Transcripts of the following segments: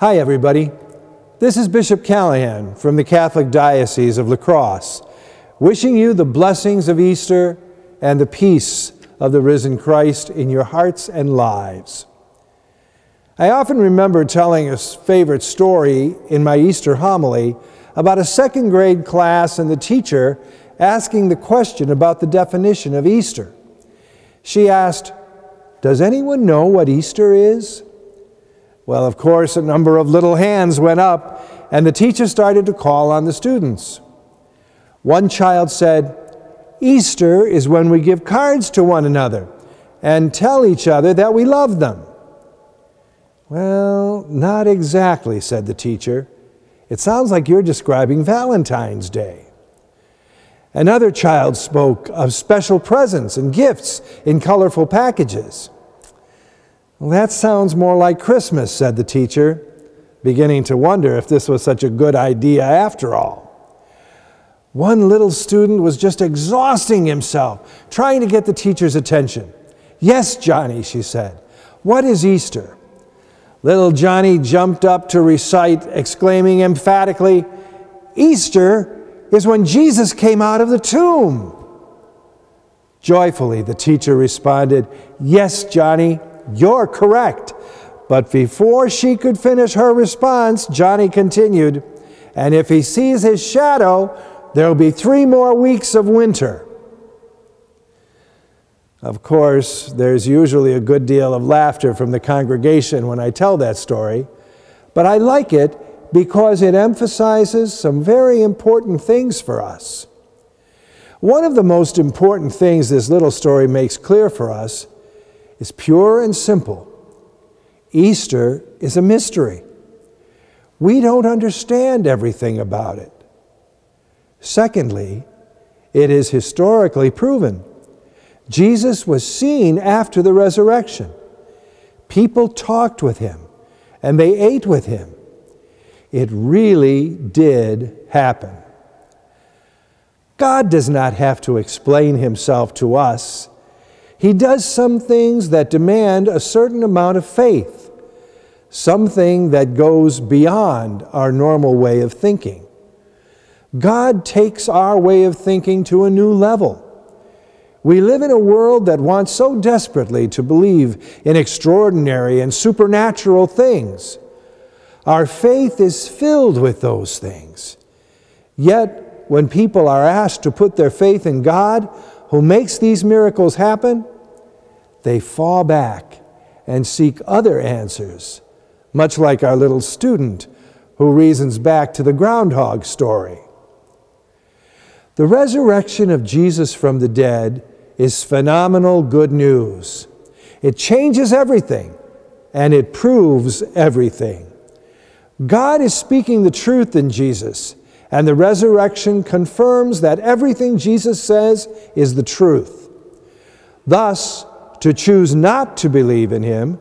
Hi, everybody. This is Bishop Callahan from the Catholic Diocese of La Crosse, wishing you the blessings of Easter and the peace of the risen Christ in your hearts and lives. I often remember telling a favorite story in my Easter homily about a second grade class and the teacher asking the question about the definition of Easter. She asked, "Does anyone know what Easter is?" Well, of course, a number of little hands went up, and the teacher started to call on the students. One child said, "Easter is when we give cards to one another and tell each other that we love them." "Well, not exactly," said the teacher. "It sounds like you're describing Valentine's Day." Another child spoke of special presents and gifts in colorful packages. "Well, that sounds more like Christmas," said the teacher, beginning to wonder if this was such a good idea after all. One little student was just exhausting himself, trying to get the teacher's attention. "Yes, Johnny," she said. "What is Easter?" Little Johnny jumped up to recite, exclaiming emphatically, "Easter is when Jesus came out of the tomb." Joyfully, the teacher responded, "Yes, Johnny, you're correct." But before she could finish her response, Johnny continued, "And if he sees his shadow, there'll be 3 more weeks of winter." Of course, there's usually a good deal of laughter from the congregation when I tell that story, but I like it because it emphasizes some very important things for us. One of the most important things this little story makes clear for us is pure and simple. Easter is a mystery. We don't understand everything about it. Secondly, it is historically proven. Jesus was seen after the resurrection. People talked with him, and they ate with him. It really did happen. God does not have to explain himself to us. He does some things that demand a certain amount of faith, something that goes beyond our normal way of thinking. God takes our way of thinking to a new level. We live in a world that wants so desperately to believe in extraordinary and supernatural things. Our faith is filled with those things. Yet, when people are asked to put their faith in God, who makes these miracles happen, they fall back and seek other answers, much like our little student who reasons back to the groundhog story. The resurrection of Jesus from the dead is phenomenal good news. It changes everything, and it proves everything. God is speaking the truth in Jesus, and the resurrection confirms that everything Jesus says is the truth. Thus, to choose not to believe in him,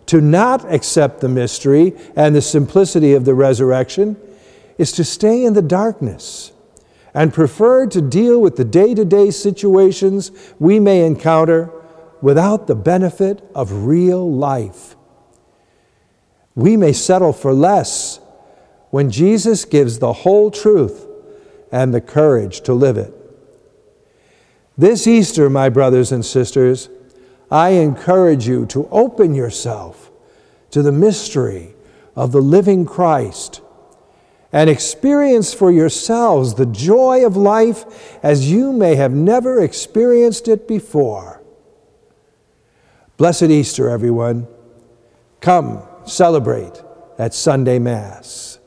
to not accept the mystery and the simplicity of the resurrection, is to stay in the darkness and prefer to deal with the day-to-day situations we may encounter without the benefit of real life. We may settle for less when Jesus gives the whole truth and the courage to live it. This Easter, my brothers and sisters, I encourage you to open yourself to the mystery of the living Christ and experience for yourselves the joy of life as you may have never experienced it before. Blessed Easter, everyone. Come celebrate at Sunday Mass.